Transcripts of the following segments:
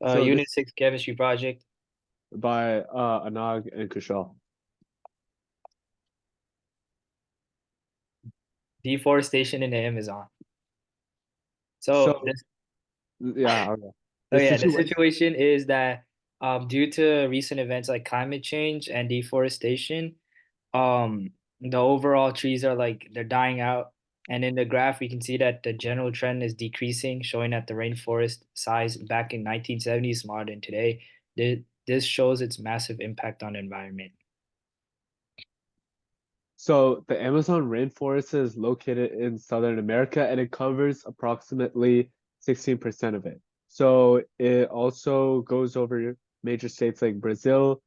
So Unit this 6 chemistry project, by Anag and Kushal. deforestation in the Amazon. So So this, yeah, okay. oh The yeah, the situation. situation is that due to recent events like climate change and deforestation, um, the overall trees are like they're dying out. And in the graph, we can see that the general trend is decreasing, showing that the rainforest size back in 1970 is smaller than today. This shows its massive impact on the environment. So the Amazon rainforest is located in Southern America and it covers approximately 16% of it. So it also goes over major states like Brazil,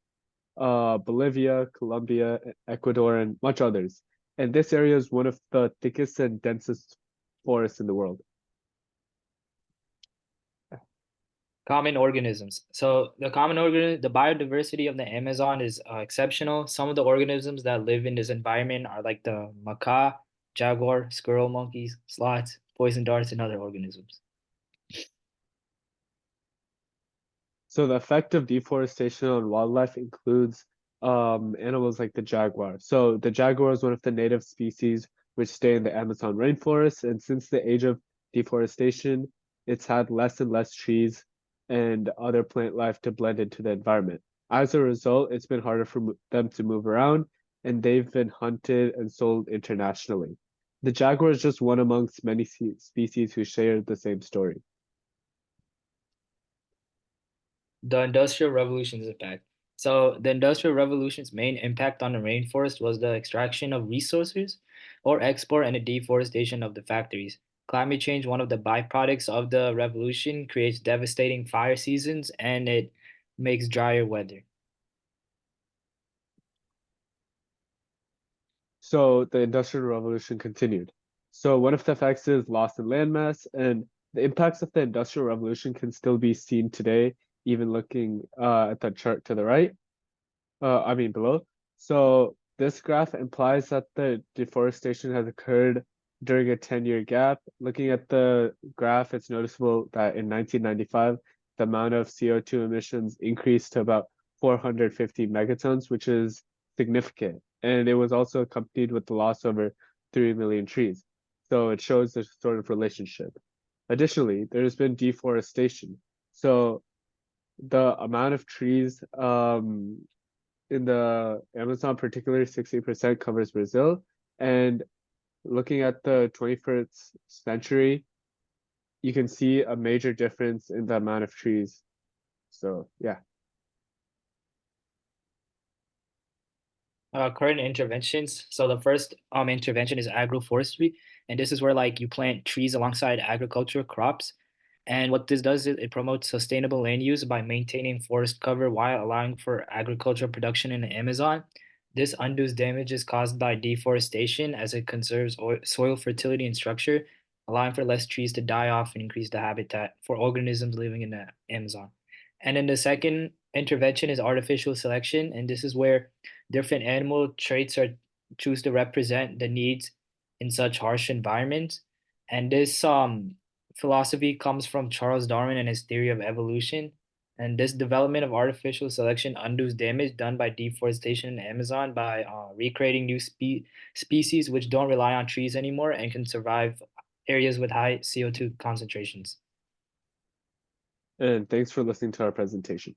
Bolivia, Colombia, Ecuador, and much others. And this area is one of the thickest and densest forests in the world. Common organisms. So the biodiversity of the Amazon is exceptional. Some of the organisms that live in this environment are like the macaque, jaguar, squirrel monkeys, sloths, poison darts, and other organisms. So the effect of deforestation on wildlife includes animals like the jaguar. So the jaguar is one of the native species which stay in the Amazon rainforest, and since the age of deforestation, it's had less and less trees and other plant life to blend into the environment. As a result, it's been harder for them to move around, and they've been hunted and sold internationally. The jaguar is just one amongst many species who share the same story. The Industrial Revolution's impact. So the Industrial Revolution's main impact on the rainforest was the extraction of resources or export and the deforestation of the factories. Climate change, one of the byproducts of the revolution, creates devastating fire seasons and it makes drier weather. So the Industrial Revolution continued. So one of the effects is loss in landmass, and the impacts of the Industrial Revolution can still be seen today, even looking at the chart to the right. I mean below. So this graph implies that the deforestation has occurred during a 10-year gap. Looking at the graph, it's noticeable that in 1995, the amount of CO2 emissions increased to about 450 megatons, which is significant. And it was also accompanied with the loss of over 3 million trees. So it shows this sort of relationship. Additionally, there's been deforestation. So the amount of trees in the Amazon, particularly 60% covers Brazil. And looking at the 21st century, you can see a major difference in the amount of trees. So, yeah. Current interventions. So the first intervention is agroforestry, and this is where like you plant trees alongside agricultural crops. And what this does is it promotes sustainable land use by maintaining forest cover while allowing for agricultural production in the Amazon. This undoes damages caused by deforestation as it conserves soil fertility and structure, allowing for less trees to die off and increase the habitat for organisms living in the Amazon. And then the second intervention is artificial selection, and this is where different animal traits are choose to represent the needs in such harsh environments. And this philosophy comes from Charles Darwin and his theory of evolution. And this development of artificial selection undoes damage done by deforestation in the Amazon by recreating new species which don't rely on trees anymore and can survive areas with high CO2 concentrations. And thanks for listening to our presentation.